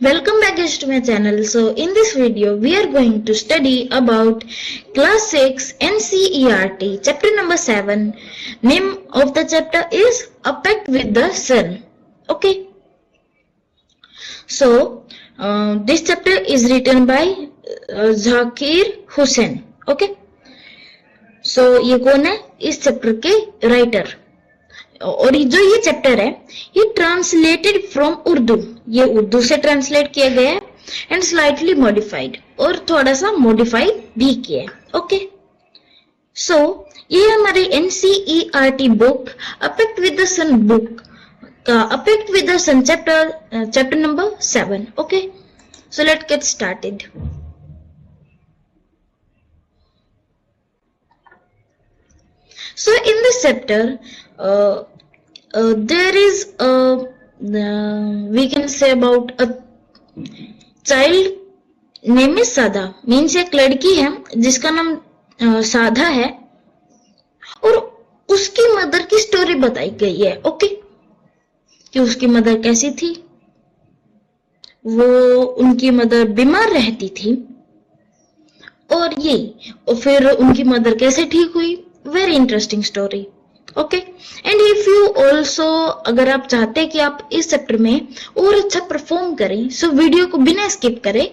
Welcome back guys to my channel. So in this video we are going to study about class 6 NCERT chapter number 7. Name of the chapter is A Pact with the Sun. Okay. So this chapter is written by Zakir Hussain. Okay. So ये कौन है इस chapter के writer, और जो ये chapter है ये ट्रांसलेटेड फ्रॉम उर्दू, ये उर्दू से ट्रांसलेट किया गया है एंड स्लाइटली मॉडिफाइड, और थोड़ा सा मॉडिफाई भी किया है. ओके, सो ये हमारे NCERT book a pact with the sun book का a pact with the sun chapter number 7. Okay, so let's get started. So in this chapter there is we can say about a child name is साधा, means एक लड़की है जिसका नाम साधा है और उसकी मदर की स्टोरी बताई गई है. ओके, कि उसकी मदर कैसी थी, वो उनकी मदर बीमार रहती थी और फिर उनकी मदर कैसे ठीक हुई. Very interesting story. Okay, and if you also, अगर आप चाहते हैं कि आप इस चैप्टर में और अच्छा परफॉर्म करें, सो वीडियो को बिना स्किप करें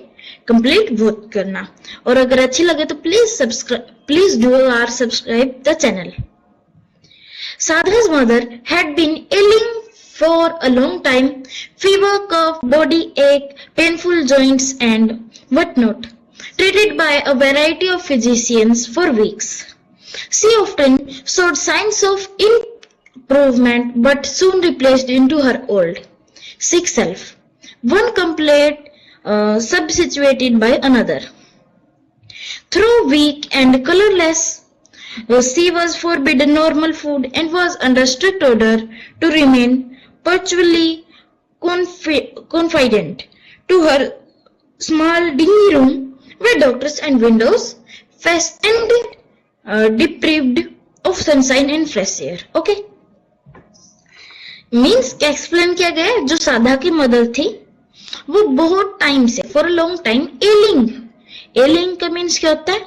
कंप्लीट वॉच करना, और अगर अच्छी लगे तो please do are subscribe the channel. Sadha's mother had been ailing for a long time, fever, cough, body ache, painful joints and whatnot, treated by a variety of physicians for weeks. She often showed signs of improvement but soon replaced into her old, sick self, one complaint substituted by another. Though weak and colorless, she was forbidden normal food and was under strict order to remain perpetually confined to her small dingy room where doctors and windows faced and deprived of sunshine and fresh air. Okay, means क्या explain किया गया है, जो साधा की mother थी वो बहुत टाइम से, फॉर अ लॉन्ग टाइम, एलिंग का मीन्स क्या होता है,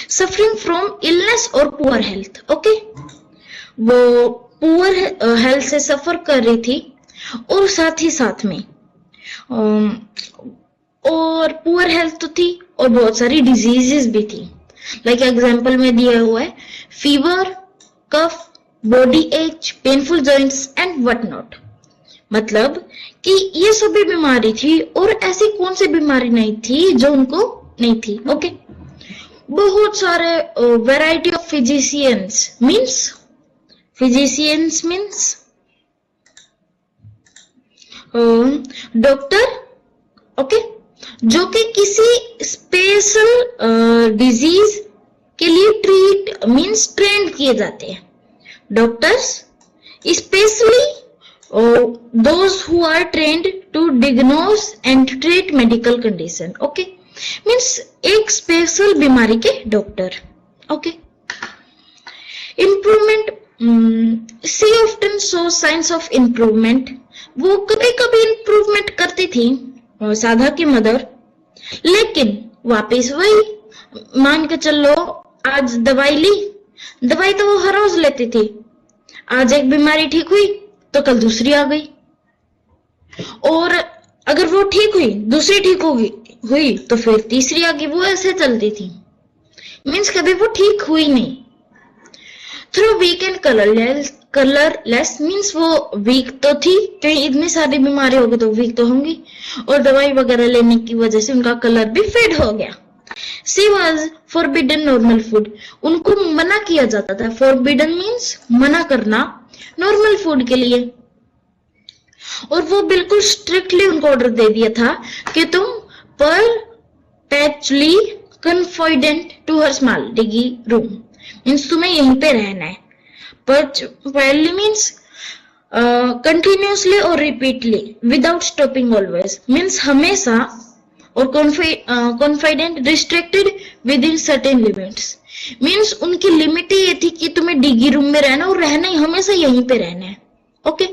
सफरिंग फ्रॉम इलनेस और पुअर हेल्थ. ओके, वो पुअर हेल्थ से सफर कर रही थी और साथ ही साथ में और पुअर हेल्थ तो थी और बहुत सारी डिजीजेस भी थी. लाइक एग्जाम्पल में दिया हुआ है fever, cough, body ache, painful joints and what not. मतलब कि ये सभी बीमारी थी और ऐसी कौन सी बीमारी नहीं थी जो उनको नहीं थी. ओके, बहुत सारे variety of physicians means doctor. Okay, जो कि किसी स्पेशल डिजीज के लिए ट्रेंड किए जाते हैं. Doctors specially those who are trained to diagnose and treat medical condition. Okay, means एक स्पेशल बीमारी के doctor. Okay, improvement, she often show signs of improvement. वो कभी कभी इम्प्रूवमेंट करती थी साधा की मदर, लेकिन वापस वही, मान के चलो आज दवाई ली, दवाई तो वो हर रोज लेती थी, आज एक बीमारी ठीक हुई तो कल दूसरी आ गई, और अगर वो ठीक हुई दूसरी ठीक हुई तो फिर तीसरी आ गई. वो ऐसे चलती थी, मीन्स कभी वो ठीक हुई नहीं. Through weak and colourless means वो वीक तो थी, कहीं इतनी सारी बीमारी होगी तो वीक तो होंगी, और दवाई वगैरह लेने की वजह से उनका कलर भी फेड हो गया. She was forbidden normal food, उनको मना किया जाता था. फॉरबिडन मीन्स मना करना नॉर्मल फूड के लिए, और वो बिल्कुल स्ट्रिक्टली उनको ऑर्डर दे दिया था कि तुम perpetually confident to her small डिगी रूम, मीन्स तुम्हें यहीं पे रहना है. परपेचुअली मीन्स कंटिन्यूसली और repeatedly, without stopping, always means हमेशा, और confident, restricted within certain limits, means उनकी लिमिट ये थी कि तुम्हें डिगी रूम में रहना और रहना ही हमेशा यहीं पे रहना है. Okay,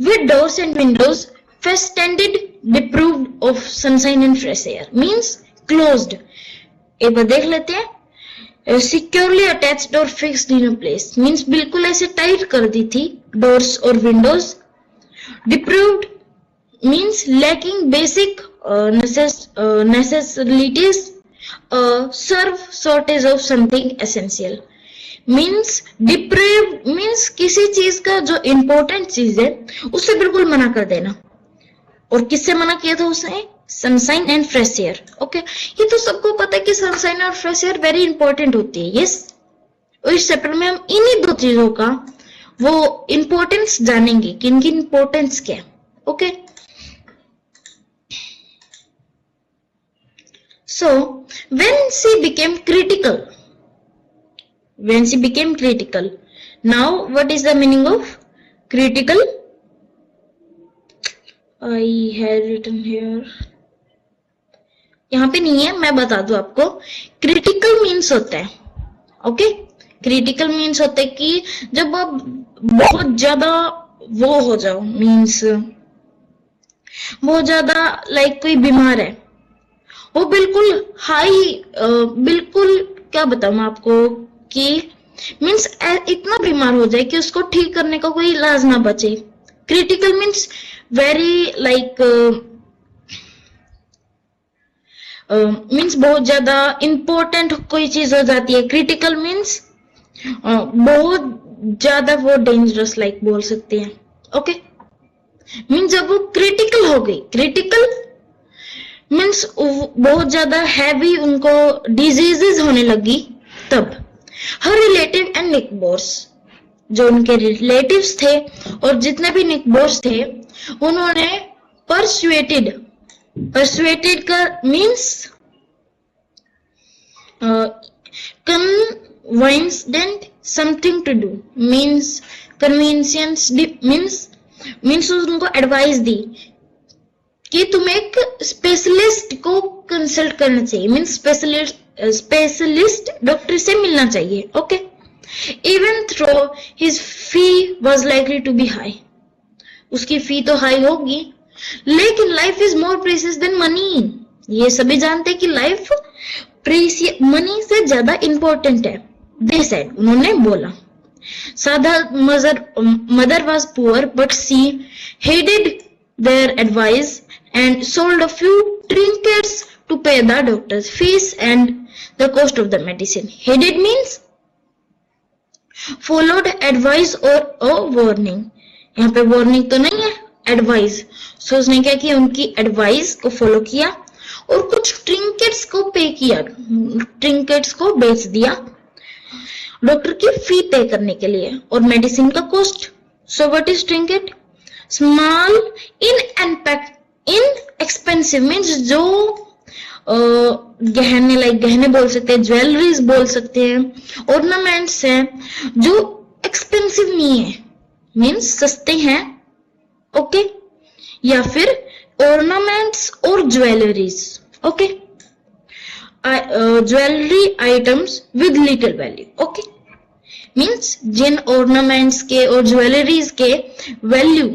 with doors and windows festooned, deprived of sunshine and fresh air, means closed. एक बार देख लेते हैं. Securely attached or fixed in a place, means बिल्कुल ऐसे टाइट कर दी थी doors और windows. Deprived means lacking basic necessities, serve shortage of something essential. Means deprived means किसी चीज का जो important चीज है उससे बिल्कुल मना कर देना. और किससे मना किया था उसने? Sunshine and fresh air. Okay, ये तो सबको पता है कि सनशाइन और फ्रेश एयर वेरी इंपॉर्टेंट होती है. यस, और इस चैप्टर में हम इन्हीं दो चीजों का वो इंपॉर्टेंस जानेंगे कि इनकी इंपॉर्टेंस क्या है. Okay, so when she became critical, now what is the meaning of critical? I had written here, यहाँ पे नहीं है, मैं बता दूं आपको. क्रिटिकल मीन्स होता है, ओके, क्रिटिकल मीन्स होता है कि जब आप बहुत ज्यादा वो हो जाओ, मीन्स बहुत ज्यादा लाइक कोई बीमार है, वो बिल्कुल हाई, बिल्कुल क्या बताऊं मैं आपको कि मीन्स इतना बीमार हो जाए कि उसको ठीक करने का कोई इलाज ना बचे. Critical means very like means बहुत ज्यादा इंपॉर्टेंट कोई चीज हो जाती है. क्रिटिकल मीन्स बहुत ज्यादा वो डेंजरस लाइक बोल सकते हैं. ओके, मीन्स जब वो क्रिटिकल हो गई, क्रिटिकल मीन्स बहुत ज्यादा हैवी उनको डिजीजेस होने लगी, तब हर रिलेटिव एंड निकबोर्स, जो उनके रिलेटिव्स थे और जितने भी निकबोर्स थे, उन्होंने परसुएटेड का means convinced something to do, means convenience, means उनको एडवाइस दी कि तुम एक स्पेशलिस्ट को कंसल्ट करना चाहिए, मीन्स स्पेशलिस्ट डॉक्टर से मिलना चाहिए. Okay, even though his fee was likely to be high, उसकी फी तो हाई होगी, लेकिन life is more precious than money. ये सभी जानते हैं कि लाइफ मनी से ज्यादा इंपॉर्टेंट है. दे सेड, उन्होंने बोला. साधा mother was poor but she headed their advice and sold a few trinkets to pay the doctor's fees and the cost of the medicine. Heeded means followed advice or a warning. यहाँ पे warning तो नहीं है, advice. So उसने क्या किया, उनकी advice को follow किया और कुछ trinkets को pay किया, trinkets को बेच दिया डॉक्टर की फी पे करने के लिए और मेडिसिन का cost. So what is trinket? Small inexpensive means जो गहने, लाइक गहने बोल सकते हैं, ज्वेलरीज बोल सकते हैं, ऑर्नामेंट्स हैं जो एक्सपेंसिव नहीं है, मीन्स सस्ते हैं. ओके, या फिर ऑर्नामेंट्स और jewelleries. Okay, jewellery items with little value. Okay, means जिन ऑर्नामेंट्स के और ज्वेलरीज के वैल्यू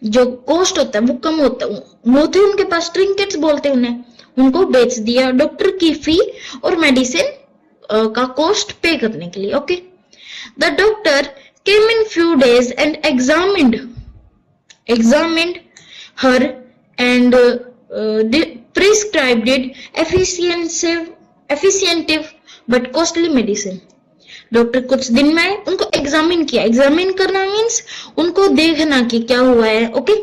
जो कॉस्ट होता है वो कम होता है, वो थे उनके पास, ट्रिंकेट्स बोलते हैं उन्हें, उनको बेच दिया डॉक्टर की फी और मेडिसिन का कॉस्ट पे करने के लिए. Okay, the doctor came in few days and examined her and prescribed efficient but costly medicine. Doctor कुछ दिन में आए, उनको एग्जामिन किया. एग्जामिन करना मीन्स उनको देखना कि क्या हुआ है. ओके,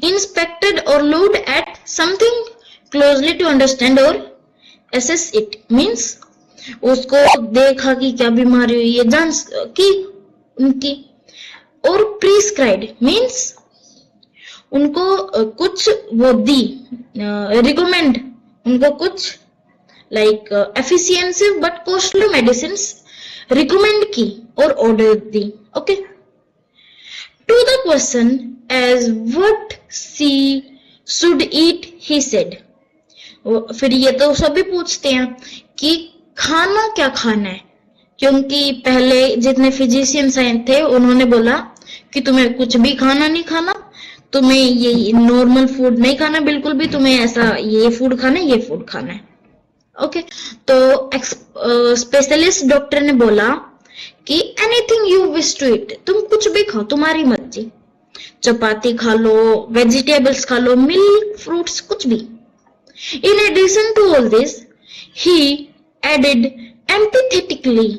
इंस्पेक्टेड और looked at something closely to understand और असेस इट, मीन्स उसको देखा कि क्या बीमारी हुई है, जान की उनकी. और प्रिस्क्राइब मीन्स उनको कुछ वो दी, रिकमेंड उनको कुछ like efficient but costly medicine recommend की और ऑर्डर दी. Okay, to the question as what she should eat he said. फिर ये तो सभी पूछते हैं कि खाना क्या खाना है, क्योंकि पहले जितने फिजिशियंस आए थे उन्होंने बोला कि तुम्हें कुछ भी खाना नहीं खाना, तुम्हें ये नॉर्मल फूड नहीं खाना बिल्कुल भी, तुम्हें ऐसा ये फूड खाना है, ये फूड खाना है। ओके, तो स्पेशलिस्ट डॉक्टर ने बोला कि anything you wish to eat, तुम कुछ भी खाओ, तुम्हारी मर्जी, चपाती खा लो, वेजिटेबल्स खा लो, मिल्क, फ्रूट्स, कुछ भी। In addition to all this, he added empathetically,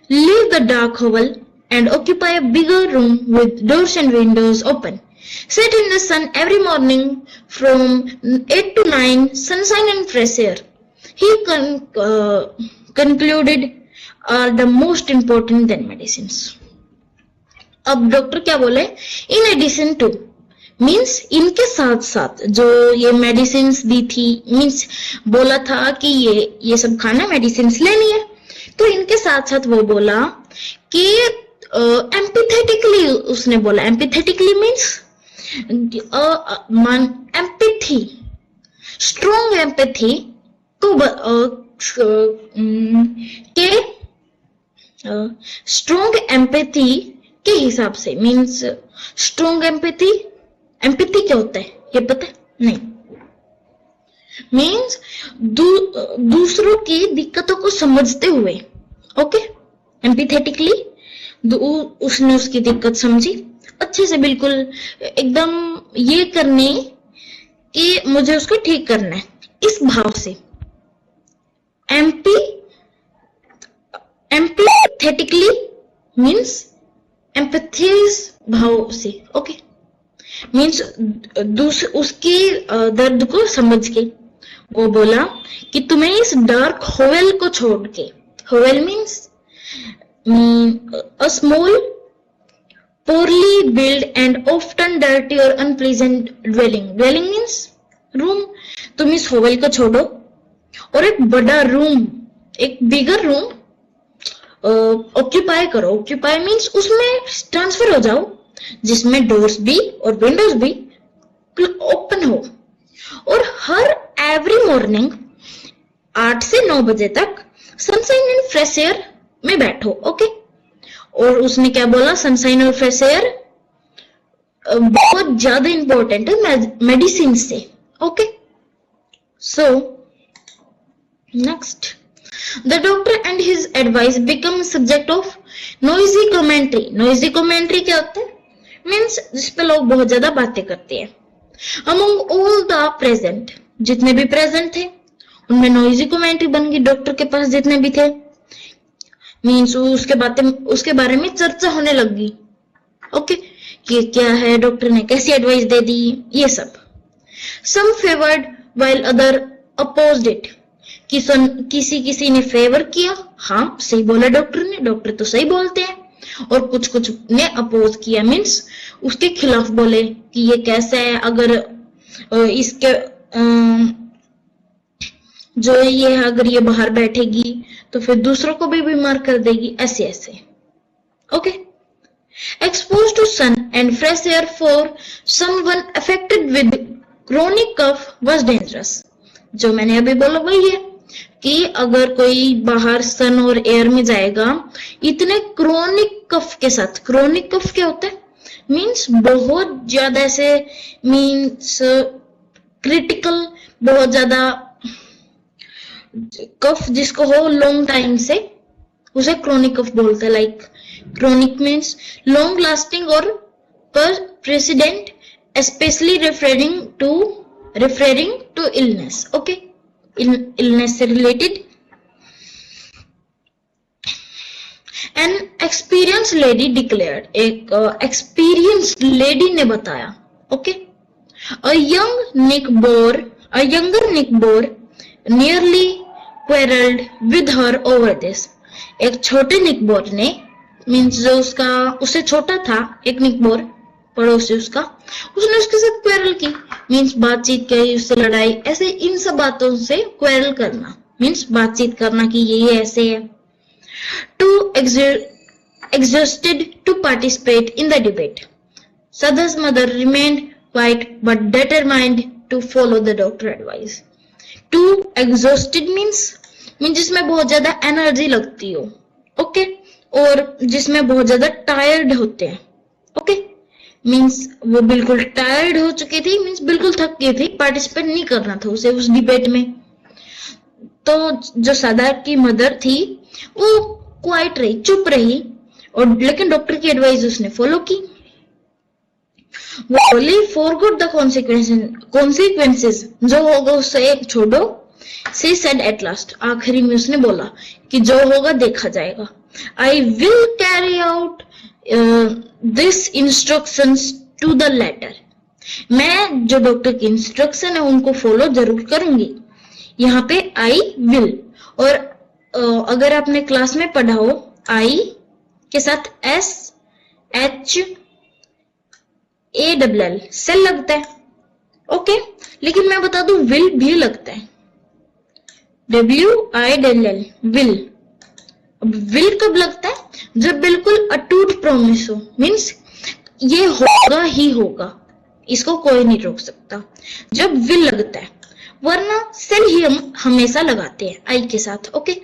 leave the dark hovel and occupy a bigger room with doors and windows open. Sit in the sun every morning from 8 to 9, sunshine and fresh air. He concluded are the most important than medicines. अब doctor क्या बोले, in addition two means इनके साथ साथ जो ये medicine दी थी, means बोला था कि ये सब खाना, मेडिसिन लेनी है, तो इनके साथ साथ वो बोला कि एम्पैथेटिकली, उसने बोला empathetically means empathy, strong empathy को स्ट्रॉन्ग एम्पैथी के हिसाब से, मीन्स स्ट्रॉन्ग एम्पैथी क्या होता है ये पता है? नहीं, मीन्स दूसरों की दिक्कतों को समझते हुए, ओके, एम्पैथेटिकली उसने उसकी दिक्कत समझी अच्छे से, बिल्कुल एकदम ये करने कि मुझे उसको ठीक करना है, इस भाव से, एम्पैथेटिकली मीन्स एम्पैथीज भाव से, ओके, मीन्स उसकी दर्द को समझ के वो बोला कि तुम्हें इस डार्क होवेल को छोड़ के, hovel means a small poorly built and often dirty or unpleasant dwelling, dwelling means room, तुम इस होवेल को छोड़ो और एक बड़ा रूम, एक बिगर रूम ऑक्यूपाई करो, ऑक्यूपाई मीन्स उसमें ट्रांसफर हो जाओ, जिसमें डोर्स भी और विंडोज भी ओपन हो, और हर एवरी मॉर्निंग 8 से 9 बजे तक सनशाइन एंड फ्रेश एयर में बैठो, ओके। और उसने क्या बोला, सनशाइन और फ्रेश एयर बहुत ज्यादा इंपॉर्टेंट है मेडिसिन से, okay. So next, the doctor and his advice become subject of noisy commentary. noisy commentary क्या होता है, मीन्स जिसपे लोग बहुत ज्यादा बातें करते हैं। among all the present, जितने भी प्रेजेंट थे उनमें noisy commentary बन गई, डॉक्टर के पास जितने भी थे, मीन्स उसके बारे में चर्चा होने लगी, ओके, कि क्या है, डॉक्टर ने कैसी एडवाइस दे दी, ये सब। some favored while other opposed it, किसी ने फेवर किया, हाँ सही बोला डॉक्टर ने, डॉक्टर तो सही बोलते हैं, और कुछ ने अपोज किया, मीन्स उसके खिलाफ बोले कि ये कैसा है, अगर इसके जो ये है, अगर ये बाहर बैठेगी तो फिर दूसरों को भी बीमार कर देगी, ऐसे ऐसे, okay. Expose to sun and fresh air for someone affected with chronic cough was dangerous, जो मैंने अभी बोला वही है कि अगर कोई बाहर सन और एयर में जाएगा इतने क्रोनिक कफ के साथ, क्रोनिक कफ क्या होता है, मीन्स बहुत ज्यादा ऐसे, मीन्स क्रिटिकल, बहुत ज्यादा कफ जिसको हो लॉन्ग टाइम से, उसे क्रोनिक कफ बोलते हैं। Like chronic means long lasting और persistent, especially referring to illness, okay, illness से related। An experienced lady declared, एक experienced lady ने बताया, okay, a younger Nick Bohr nearly quarreled with her over this। एक छोटे निक bore ने, means जो उससे छोटा था, एक निक बोर पड़ोसी उसका, उसने उसके साथ क्वेरल की, मीन्स बातचीत की, उससे लड़ाई, ऐसे इन सब बातों से क्वेरल करना, मीन्स बातचीत करना कि ये ऐसे है। Too exhausted to participate in the debate, Sadha's mother remained quiet but determined to follow the doctor advice। Too exhausted means जिसमें बहुत ज्यादा एनर्जी लगती हो, ओके, और जिसमें बहुत ज्यादा टायर्ड होते हैं, ओके, मीन्स वो बिल्कुल टायर्ड हो चुकी थी, मीन्स बिल्कुल थक गई थी, पार्टिसिपेट नहीं करना था उसे उस डिबेट में। तो जो सादा की मदर थी वो क्वाइट रही, चुप रही, और लेकिन डॉक्टर की एडवाइस उसने फॉलो की। वो बोली फॉरगॉट द कॉन्सिक्वेंसेस, जो होगा उससे छोड़ो। शी सेड एट लास्ट, आखिरी में उसने बोला कि जो होगा देखा जाएगा। I will carry out this instructions to the letter, मैं जो डॉक्टर की इंस्ट्रक्शन है उनको फॉलो जरूर करूंगी। यहाँ पे आई विल, और अगर आपने क्लास में पढ़ा हो आई के साथ S H A double L सेल लगता है, ओके। लेकिन मैं बता दूं विल भी लगता है, WILL विल। अब विल कब लगता है? जब बिल्कुल अटूट प्रॉमिस हो, मीन्स ये होगा ही होगा, इसको कोई नहीं रोक सकता, जब विल लगता है। वरना सेल ही हम हमेशा लगाते हैं आई के साथ, okay.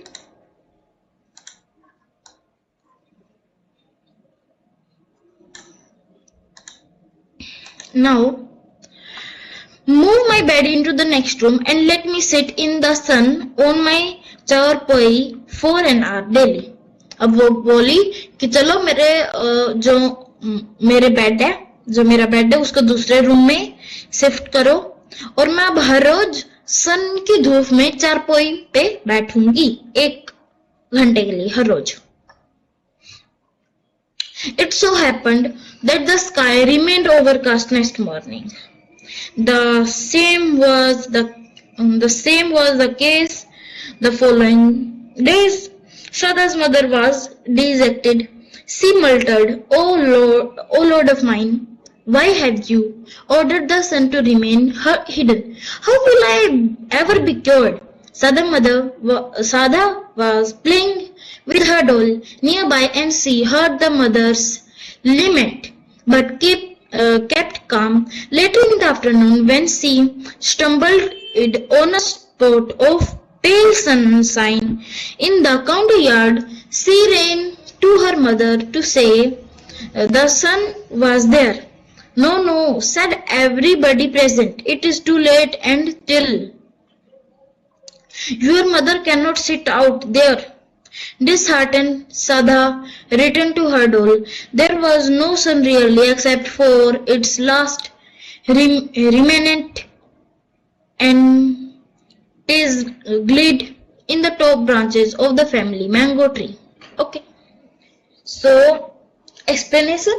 Now move my bed into the next room and let me sit in the sun on my charpoy for an hour daily. अब वो बोली कि चलो मेरे बेड है, जो मेरा बेड है उसको दूसरे रूम में शिफ्ट करो, और मैं अब हर रोज सन की धूप में चारपोई पे बैठूंगी 1 घंटे के लिए हर रोज। It so happened that the sky remained overcast next morning. The same was the case the following days. Shada's mother was dejected. She muttered, "Oh Lord of mine, why have you ordered the sun to remain hidden? How will I ever be cured?" Sada was playing with her doll nearby, and she heard the mother's lament, but kept calm. Later in the afternoon, when she stumbled on a spot of pale sunshine in the courtyard, she ran to her mother to say the sun was there. No, said everybody present. It is too late and till. Your mother cannot sit out there. Disheartened, Sada returned to her doll. There was no sun really, except for its last remnant, and is glid in the top branches of the family mango tree. Okay. So, explanation.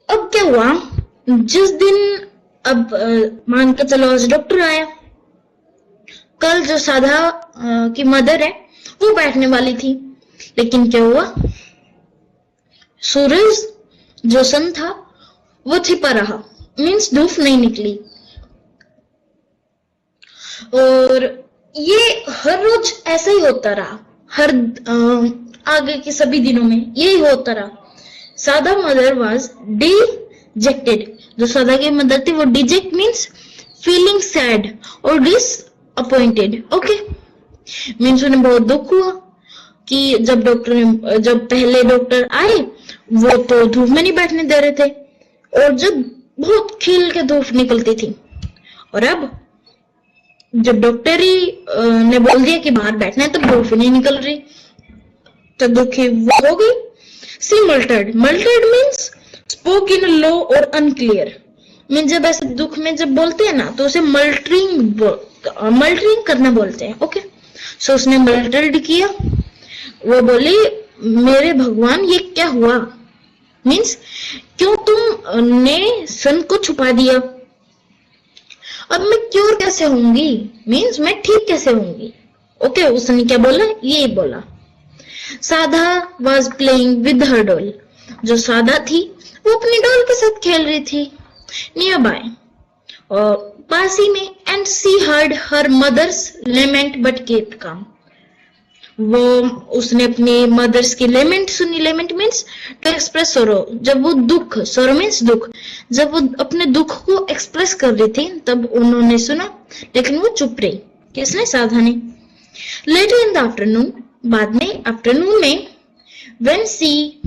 अब क्या हुआ? जिस दिन अब मान के चलो आज डॉक्टर आया, कल जो साधा की मदर है वो बैठने वाली थी, लेकिन क्या हुआ? सूरज जो सन था वो छिपा रहा, मीन्स धूप नहीं निकली। और ये हर रोज ऐसा ही होता रहा, हर आगे के सभी दिनों में यही होता रहा। सादा मदर वाज डिजेक्टेड, जो सादा की मदर थी वो डिजेक्ट मीन्स फीलिंग सैड और डिसअपॉइंटेड, ओके। मीन्स उन्हें बहुत दुख हुआ कि जब पहले डॉक्टर आए वो तो धूप में नहीं बैठने दे रहे थे, और जब बहुत खिल के धूप निकलती थी, और अब जब डॉक्टर ही ने बोल दिया कि बाहर बैठना है, तब धूप नहीं निकल रही, तो दुखी वो हो गई। सी मल्टर्ड मीन्स स्पोक इन लो और अनक्लियर, मीन्स जब ऐसे दुख में जब बोलते हैं ना तो उसे मल्टरिंग करना बोलते हैं, ओके। सो उसने मल्टर्ड किया, वो बोली मेरे भगवान ये क्या हुआ, मीन्स क्यों तुमने सन को छुपा दिया, अब मैं क्योर कैसे होंगी, मीन्स मैं ठीक कैसे होंगी, ओके। उसने क्या बोला? ये बोला। साधा was playing with her doll, जो साधा थी वो अपनी डॉल के साथ खेल रही थी नियर बाय और पास ही में, and she heard her mother's lament but kept calm. वो उसने अपनी मदर्स की लेमेंट सुनी, लेमेंट मीन्स टू एक्सप्रेस सोरो, जब वो दुख, सोरो मीन्स दुख, जब वो अपने दुख को एक्सप्रेस कर रही थी तब उन्होंने सुना, लेकिन वो चुप रही। किसने? साधा ने। लेटर इन द आफ्टरनून, बाद में आफ्टरनून में, when she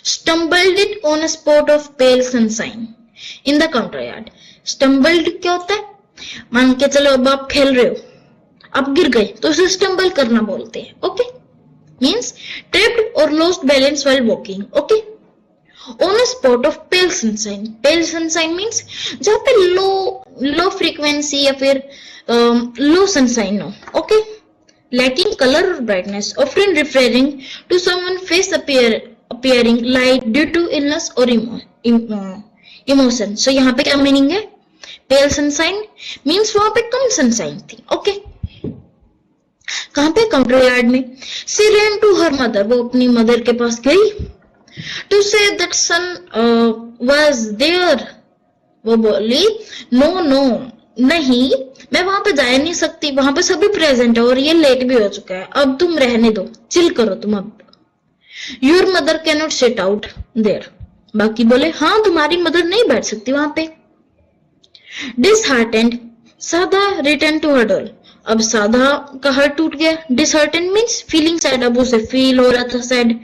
stumbled it on a spot of pale sunshine in the courtyard. Stumbled क्या होता है? मान के चलो अब आप खेल रहे हो, आप गिर गए तो उसे स्टम्बल करना बोलते हैं. ओके, मीन्स ट्रिप्ड और lost balance while walking. Okay, on a spot of pale sunshine. Pale sunshine means जहाँ पे लो फ्रीक्वेंसी या फिर लो सनशाइन हो. Okay, lacking color or brightness, often referring to someone face appearing light due to illness or emotion. So यहाँ पे क्या meaning है? Pale sunshine means वहां पे कम सनशाइन थी. ओके, कहाँ पे? काउंटर यार्ड में. She ran to her mother. वो अपनी मदर के पास गई. To say that son was there. वो बोली नो नहीं, मैं वहां पे जा नहीं सकती, वहां पे सभी प्रेजेंट है और ये लेट भी हो चुका है, अब तुम रहने दो, चिल करो तुम अब. Your mother cannot sit out there. बाकी बोले हाँ तुम्हारी मदर नहीं बैठ सकती वहां पे. Disheartened, साधा returned to her doll. अब साधा का हार्ट टूट गया. Disheartened means feeling sad. अब उसे फील हो रहा था सैड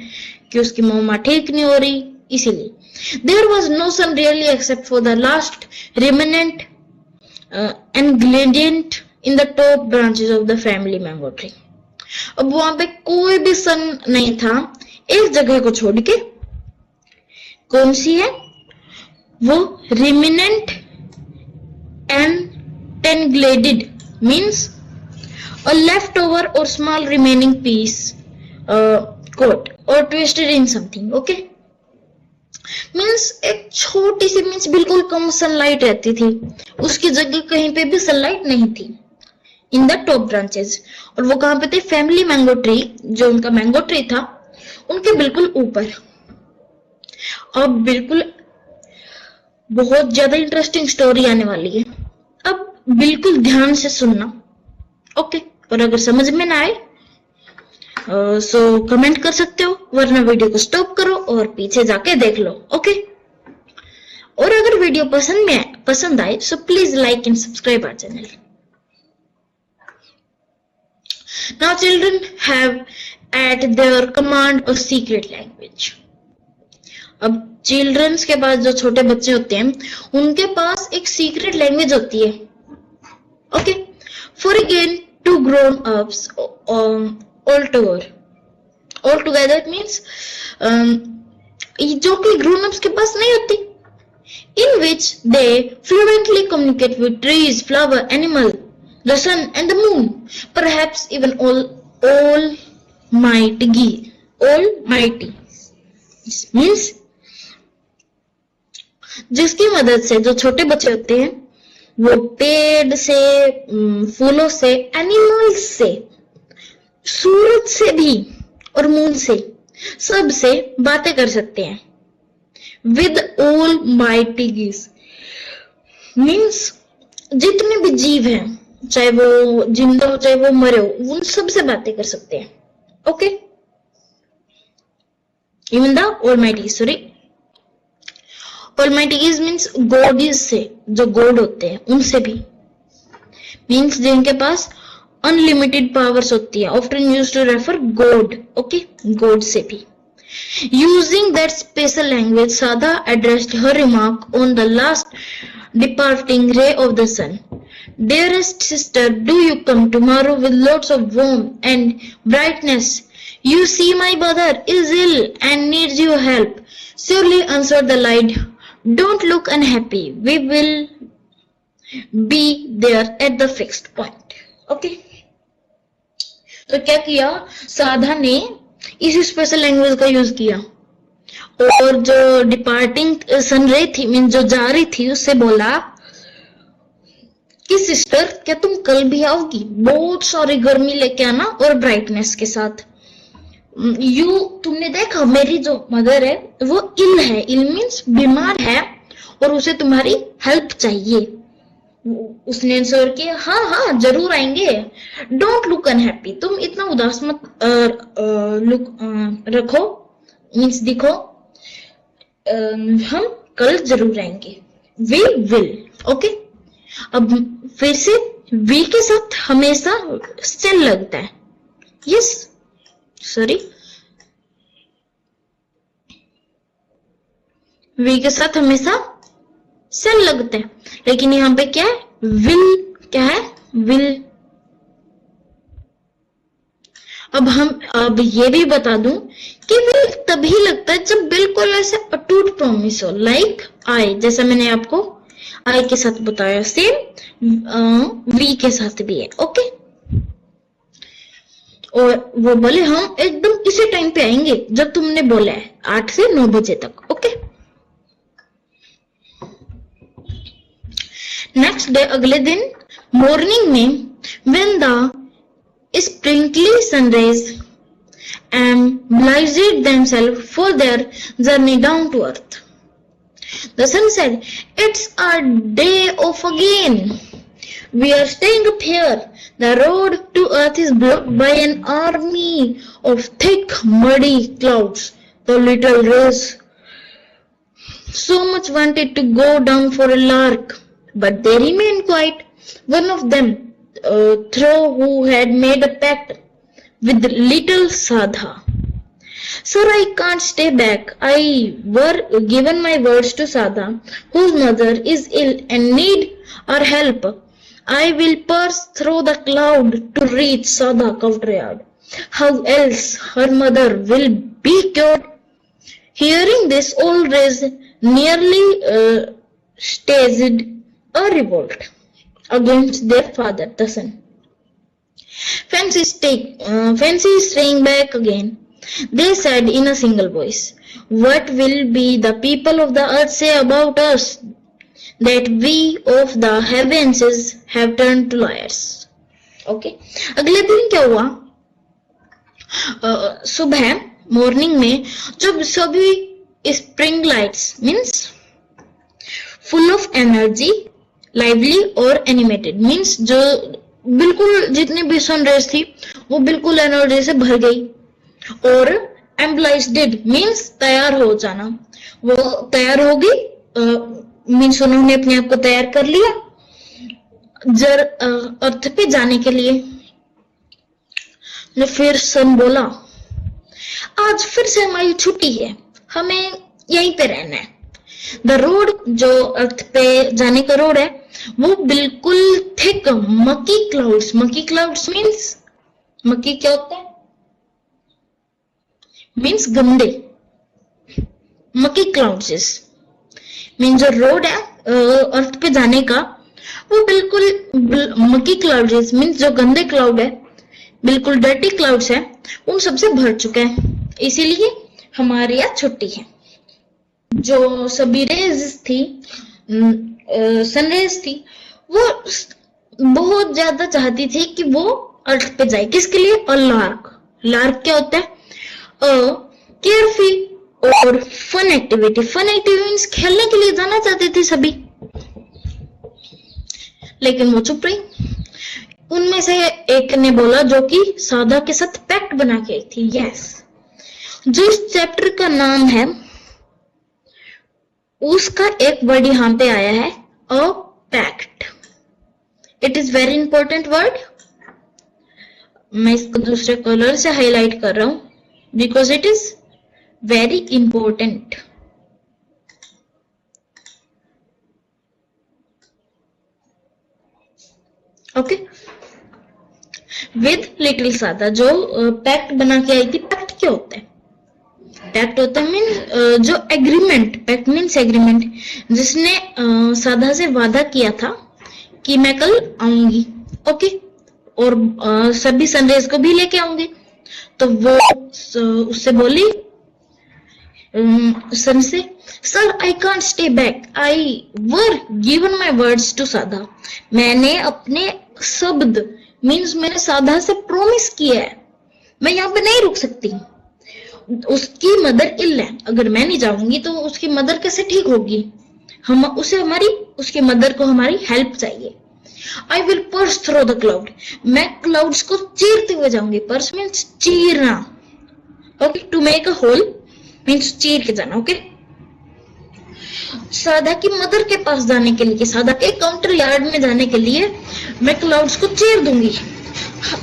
कि उसकी मम्मा ठीक नहीं हो रही, इसीलिए. There was no sun really except for the last remnant ingredient in the top branches of the family mango tree. अब वहां पे कोई भी सन नहीं था एक जगह को छोड़ के. कौन सी है वो? remnant and entangled means a leftover or small remaining piece caught or twisted in something. Okay, means एक छोटी सी, मीन्स बिल्कुल कम सनलाइट रहती थी, उसकी जगह कहीं पे भी सनलाइट नहीं थी. In the top branches. और वो कहां पे थे? फैमिली मैंगो ट्री, जो उनका मैंगो ट्री था उनके बिल्कुल ऊपर. अब बिल्कुल बहुत ज्यादा इंटरेस्टिंग स्टोरी आने वाली है, अब बिल्कुल ध्यान से सुनना. ओके, और अगर समझ में ना आए सो कमेंट कर सकते हो, वरना वीडियो को स्टॉप करो और पीछे जाके देख लो. ओके, और अगर वीडियो पसंद आए so please like and subscribe our channel. Now children have at their command a secret language. अब चिल्ड्रंस के पास, जो छोटे बच्चे होते हैं उनके पास एक सीक्रेट लैंग्वेज होती है. Okay, foreign to grown ups all together means जो कि grown ups के पास नहीं होती. In which they fluently communicate with trees, flower, animal, the sun and the moon, perhaps even almighty means जिसकी मदद से जो छोटे बच्चे होते हैं वो पेड़ से, फूलों से, एनिमल्स से, सूरज से भी और मून से, सब से बातें कर सकते हैं. विद ऑल माइटी गीस मीन्स जितने भी जीव हैं, चाहे वो जिंदा हो चाहे वो मरे हो, उन सब से बातें कर सकते हैं. Okay, even the almighty, sorry, almighty गीस मीन्स गॉडीज से, जो गॉड होते हैं उनसे भी, मीन्स जिनके पास अनलिमिटेड पावर्स होती है, often used to refer God. Okay, God से भी. Using that special language, Sadha addressed her remark on the last departing ray of the sun. Dearest sister, do you come tomorrow with lots of warmth and brightness? You see my brother is ill and needs your help. Surely answered the light. Don't look unhappy. We will be there at the fixed point. Okay. तो क्या किया? साधा ने इस special language का use किया और जो डिपार्टिंग सन रे थी, मीन जो जा रही थी, उससे बोला कि सिस्टर क्या तुम कल भी आओगी? बहुत सारी गर्मी लेके आना और ब्राइटनेस के साथ. तुमने देखा मेरी जो मदर है वो इल है, इल मीन्स बीमार है और उसे तुम्हारी हेल्प चाहिए. उसने आंसर किया हाँ हाँ जरूर आएंगे. डोंट लुक अनहैप्पी, तुम इतना उदास मत लुक रखो, मीन्स दिखो, हम कल जरूर आएंगे. We will. ओके, अब फिर से वी के साथ हमेशा स्टिल लगता है. यस, सॉरी, वी के साथ हमेशा सेल लगते हैं, लेकिन यहाँ पे क्या है, विल, क्या है, विल। अब ये भी बता दूं कि विल तभी लगता है जब बिल्कुल ऐसे अटूट प्रॉमिस हो, लाइक आई, जैसा मैंने आपको आई के साथ बताया, सेम वी के साथ भी है। ओके, और वो बोले हम एकदम इसी टाइम पे आएंगे जब तुमने बोला है, 8 से 9 बजे तक। ओके, नेक्स्ट डे, अगले दिन मॉर्निंग में, when the sprinkly sunrays blazed themselves for their journey down to earth, the sun said, "It's our day off again. We are staying up here. The road to earth is blocked by an army of thick, muddy clouds." The little rays so much wanted to go down for a lark, but they remained quiet. One of them, who had made a pact with little Sadha. "Sir, I can't stay back. I were given my words to Sadha, whose mother is ill and need our help. I will pass through the cloud to reach Sadha courtyard. How else her mother will be cured?" Hearing this, all rays nearly staged a revolt against their father, the sun. Fancy is staying back again, they said in a single voice. "What will be the people of the earth say about us, that we of the heavens have turned to liars?" Okay, अगले दिन क्या हुआ, सुबह morning में जब सभी spring lights means full of energy, lively और animated, means जो बिल्कुल जितनी भी सनराइज थी वो बिल्कुल एनर्जी से भर गई, और एम्प्लाइज्ड मीन्स तैयार हो जाना, वो तैयार होगी, मीन्स उन्होंने अपने आप को तैयार कर लिया अर्थ पे जाने के लिए। फिर सन बोला, आज फिर से हमारी छुट्टी है, हमें यहीं पे रहना है। द रोड, जो अर्थ पे जाने का रोड है, वो बिल्कुल थिक मकी क्लाउड्स मीन्स, मकी क्या होता है, मीन्स गंदे, मकी क्लाउड्स मीन्स जो रोड है अर्थ पे जाने का, वो बिल्कुल मकी क्लाउड्स मीन्स जो गंदे क्लाउड है, बिल्कुल डर्टी क्लाउड्स है, उन सबसे भर चुका है, इसीलिए हमारे यहाँ छुट्टी है। जो सभी रेज थी, सनरेज थी, वो बहुत ज्यादा चाहती थी कि वो अर्थ पे जाए, किसके लिए, लार्क क्या होता है, केयरफ्री और फन एक्टिविटी मीन्स खेलने के लिए जाना चाहती थी सभी, लेकिन वो चुप रही। उनमें से एक ने बोला, जो कि साधा के साथ पैक्ट बना के आई थी, यस, जो इस चैप्टर का नाम है, उसका एक वर्ड यहां पे आया है, a pact. It is very important word, मैं इसको दूसरे कलर से हाईलाइट कर रहा हूं because it is very important. Okay, with little Sadha, जो पैक्ट बना के आई थी। पैक्ट क्या होता है, पैक्ट होता है मीन जो एग्रीमेंट, पैक्ट मीन्स एग्रीमेंट, जिसने साधा से वादा किया था कि मैं कल आऊंगी, ओके, और सभी सनरेज को भी लेके आऊंगी। तो वो उससे बोली, सन से, sir I can't stay back, I were given my words to Sadha. मैंने अपने शब्द मीन्स मैंने साधा से प्रॉमिस किया है, मैं यहाँ पे नहीं रुक सकती। उसकी मदर इल है, अगर मैं नहीं जाऊंगी तो उसकी मदर कैसे ठीक होगी, उसकी मदर को हमारी हेल्प चाहिए। I will pierce through the cloud, मैं क्लाउड्स को चीरते हुए जाऊंगी। पर्स मीन्स चीरना, okay, to make a hole means चीर के जाना, ओके। साधा की मदर के पास जाने के लिए, साधा के काउंटर यार्ड में जाने के लिए मैं क्लाउड्स को चीर दूंगी,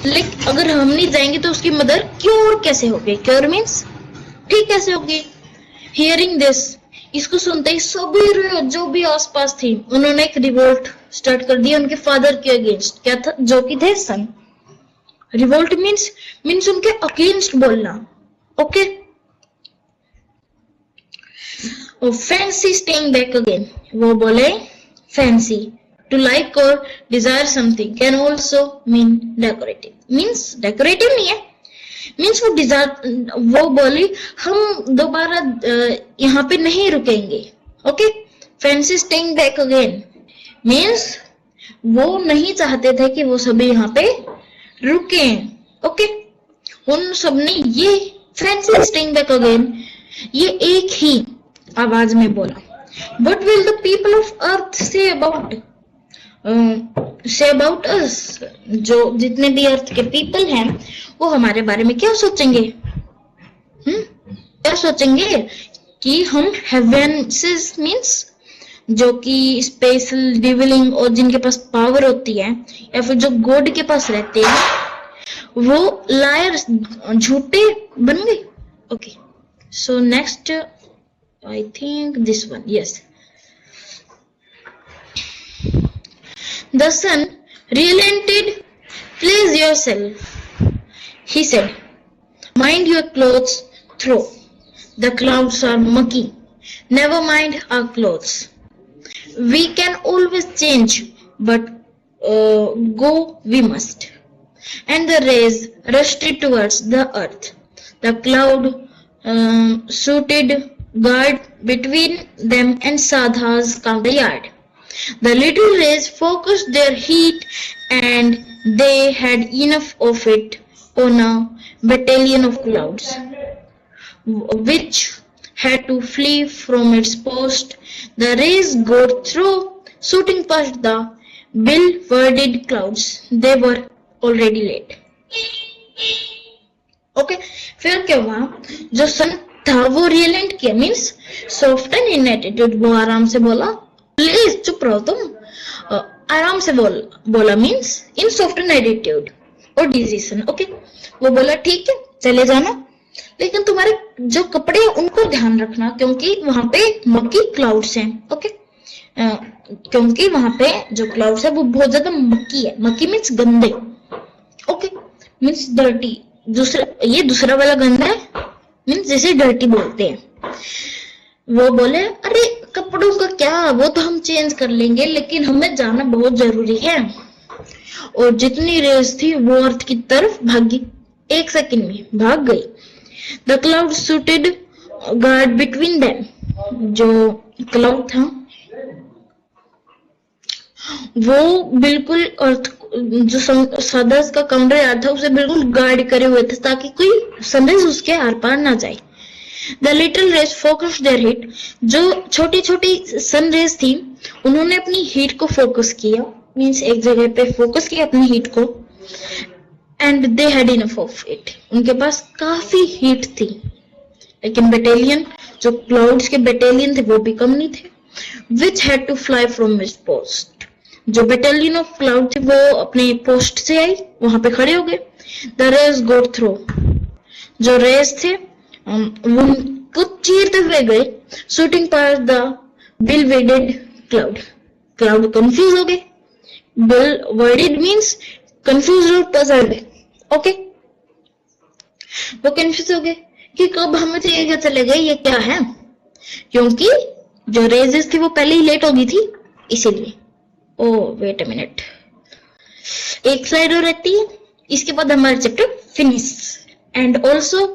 लेकिन अगर हम नहीं जाएंगे तो उसकी मदर क्योर कैसे होगी, क्योर मीन्स ठीक कैसे होगी। हियरिंग दिस, इसको सुनते ही सभी जो भी आसपास थी उन्होंने एक रिवोल्ट स्टार्ट कर दिया उनके फादर के अगेंस्ट। क्या था? जो कि थे सन। रिवोल्ट मीन्स उनके अगेंस्ट बोलना। Okay. Fancy staying back again, वो बोले फैंसी। टू लाइक और desire something can also mean decorative. Means decorative नहीं है, मीन्स वो डिजायर, वो बोली हम दोबारा यहाँ पे नहीं रुकेंगे। Okay. Fancy staying back again means वो नहीं चाहते थे कि वो सभी यहाँ पे रुके। ओके। उन सबने ये फैंसी स्टेइंग बैक अगेन ये एक ही आवाज में बोला। What will the people of earth say about us? जो जितने भी अर्थ के पीपल हैं वो हमारे बारे में क्या सोचेंगे? क्या सोचेंगे कि हम हेवेंसेस मीन्स जो कि स्पेशल डिविलिंग और जिनके पास पावर होती है या फिर जो गॉड के पास रहते हैं वो लायर्स झूठे बन गए। Okay. So next I think this one, yes. The son relented. Please yourself, he said. Mind your clothes, throw. The clouds are mucky. Never mind our clothes. We can always change, but go we must. And the rays rushed towards the earth. The cloud suited guard between them and Sadha's counter-yard. The little rays focused their heat and they had enough of it on a battalion of clouds, which had to flee from its post. The rays got through, shooting past the bewildered clouds. They were already late. Okay, फिर क्या हुआ? जो सन था वो रियलेंट किया means soften इन attitude. वो आराम से बोला, प्लीज चुप रहो तुम। आराम से बोला मीन्स इन सॉफ्टन एटीट्यूड और डिसीजन। ओके। वो बोला ठीक है चले जाना, लेकिन तुम्हारे जो कपड़े हैं उनको ध्यान रखना क्योंकि वहां पे मक्की क्लाउड्स हैं। ओके। क्योंकि वहां पे जो क्लाउड्स है वो बहुत ज्यादा मक्की है। मक्की मीन्स गंदे। ओके। Means dirty. ये दूसरा वाला गंदा है मीन्स जैसे डर्टी बोलते हैं। वो बोले अरे कपड़ों का क्या, वो तो हम चेंज कर लेंगे, लेकिन हमें जाना बहुत जरूरी है। और जितनी रेस थी वो अर्थ की तरफ भागी, 1 सेकंड में भाग गई। The cloud suited guard between them. जो क्लाउड था वो बिल्कुल अर्थ जो सदस का काउंटर यार्ड था उसे बिल्कुल गार्ड करे हुए थे ताकि कोई सनराइज उसके आर पार ना जाए। The little rays focus their heat. जो छोटी छोटी सनरेज थी उन्होंने अपनी हीट को फोकस किया मीन्स एक जगह पे फोकस किया अपनी हीट को। And they had enough of it. उनके पास काफी हीट थी। लेकिन बटालियन जो क्लाउड्स के बटालियन थे वो भी कम नहीं थे। Which had to fly from his post. जो बटालियन ऑफ क्लाउड थे वो अपने पोस्ट से आई, वहां पे खड़े हो गए। The rays got through. जो रेस थे वो कुछ चीरते हुए गए। Shooting past the bewildered cloud. Cloud confused हो गए। bewildered मीन्स कंफ्यूज और पजल्ड। ओके। वो कंफ्यूज हो गए कि कब हमें से ये चले गए, ये क्या है, क्योंकि जो रेजेस थी वो पहले ही लेट हो गई थी इसीलिए। ओ वेट अ मिनट, एक स्लाइड और रहती है, इसके बाद हमारा chapter finish. And also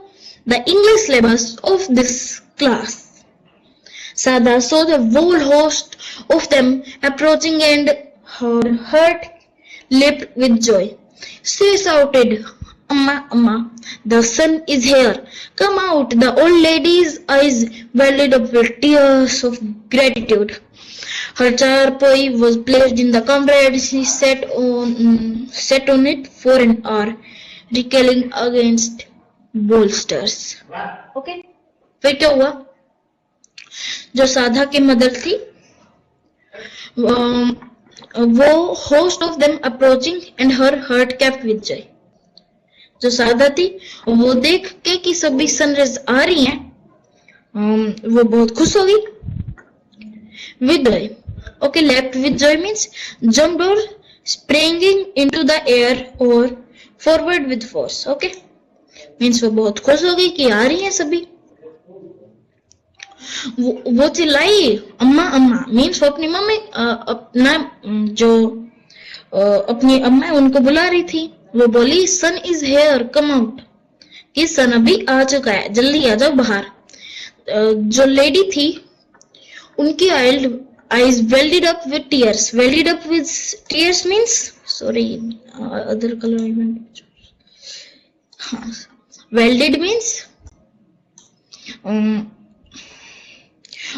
the English syllabus of this class. Sada saw the whole host of them approaching and her heart leaped with joy. She shouted, Amma, Amma, the sun is here. Come out. The old lady's eyes welled up with tears of gratitude. Her charpoy was placed in the comrade. She sat on it for an hour, recalling against bolsters. Okay? फिर क्या हुआ? जो साधा की mother थी वो host of them approaching and her heart kept with Joy. जो साधा थी वो देख के कि सभी सनराइज आ रही हैं वो बहुत खुश हो गई with joy. Okay, leapt with joy means jumped or springing into the air or forward with force. Okay, means वो बहुत खुश हो गई कि आ रही हैं सभी। वो चिल्लाई अम्मा अम्मा, मीन्स वो अपनी मम्मी अपना जो अपनी अम्मा उनको बुला रही थी। वो बोली सन इज हेयर कम आउट, कि सन अभी आ चुका है, जल्दी आ जाओ बाहर। जो लेडी थी उनकी eyes welded up with tears. Welded up with tears means, sorry, other color I meant. Welded means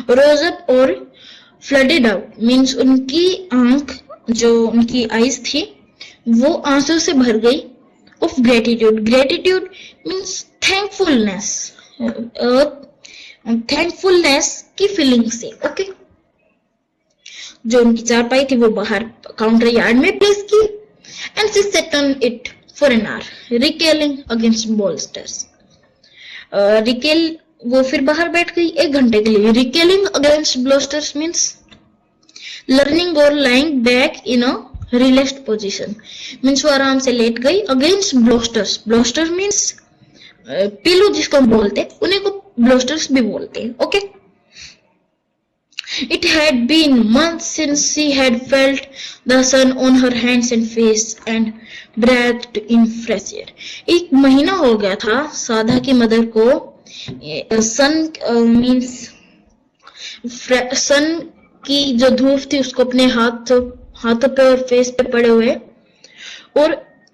rose up or flooded out means उनकी आंख, जो उनकी आईज थी वो आंसू से भर गई। Of gratitude. Gratitude means thankfulness. Thankfulness की फीलिंग से। ओके, जो उनकी चारपाई थी वो बाहर काउंटर यार्ड में प्लेस की। And she sat on it for an hour, recoiling against bolsters. रिकेल वो फिर बाहर बैठ गई 1 घंटे के लिए। रिकेलिंग अगेंस्ट ब्लोस्टर्स मीन्स लर्निंग और lying back in a relaxed position, means वो आराम से लेट गई। अगेंस्ट ब्लोस्टर्स, ब्लोस्टर मीन्स पिलो जिसको बोलते, उन्हें को ब्लोस्टर्स भी बोलते हैं। Okay, It had been months since she had felt the sun on her hands and face and breathed in fresh air. 1 महीना हो गया था साधा की मदर को सन मीन्स सन की जो धूप थी उसको अपने हाथों पे और फेस पे पड़े हुए, और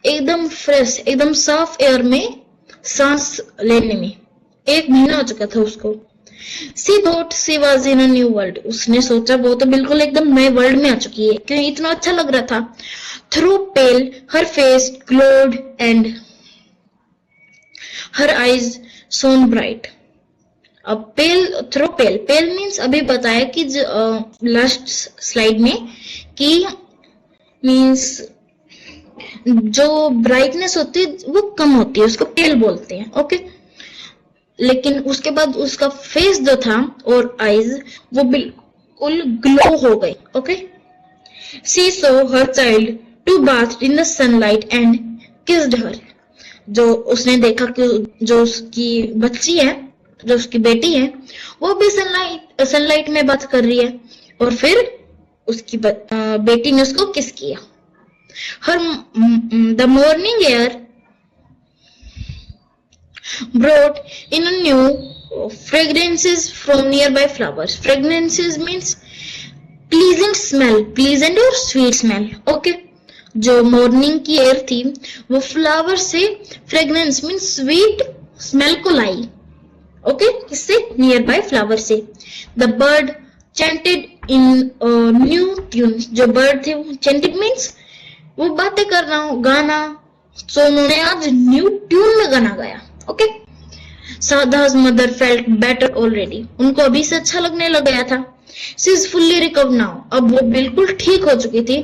एकदम फ्रेश, एकदम साफ एयर में सांस लेने में 1 महीना हो चुका था उसको। She thought she was in a new world. उसने सोचा वो तो बिल्कुल एकदम नए वर्ल्ड में आ चुकी है, क्यों इतना अच्छा लग रहा था। Through pale, her face glowed and her eyes shone bright. अब थ्रू पेल मीन्स अभी बताया कि लास्ट स्लाइड में कि मीन्स जो ब्राइटनेस होती है वो कम होती है, उसको पेल बोलते हैं। ओके, लेकिन उसके बाद उसका फेस जो था और आईज वो बिल्कुल ग्लो हो गई। Okay, she saw her child to bath in the sunlight and kissed her. जो उसने देखा कि जो उसकी बच्ची है, जो उसकी बेटी है, वो भी सनलाइट में बात कर रही है, और फिर उसकी बेटी ने उसको किस किया। हर the morning air brought in a new fragrances from nearby flowers. Fragrances means pleasant smell, pleasant or sweet smell. Okay, जो मॉर्निंग की एयर थी वो फ्लावर से फ्रेग्रेंस मीन्स स्वीट स्मेल को लाई। ओके, किससे? नियर बाय फ्लावर से। The bird chanted in new tune. जो bird थे वो चैंटेड मीन्स वो बातें करना, गाना, सो उन्होंने आज न्यू ट्यून में गाना गाया। Okay, Sadha's mother felt better already. उनको अभी से अच्छा लगने लग गया था। She is fully recovered now. अब वो बिल्कुल ठीक हो चुकी थी।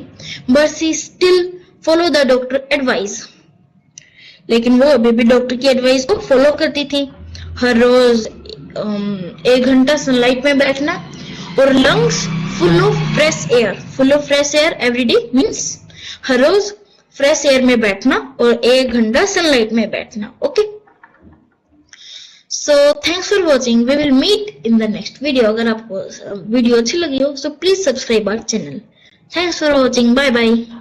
But she still follow the doctor advice. लेकिन वो अभी भी डॉक्टर की एडवाइस को फॉलो करती थी। हर रोज 1 घंटा सनलाइट में बैठना और lungs full of fresh air. Full of fresh air every day means हर रोज फ्रेश एयर में बैठना और 1 घंटा सनलाइट में बैठना। Okay, So thanks for watching. We will meet in the next video. अगर आपको वीडियो अच्छी लगी हो so please subscribe our channel. Thanks for watching. Bye bye.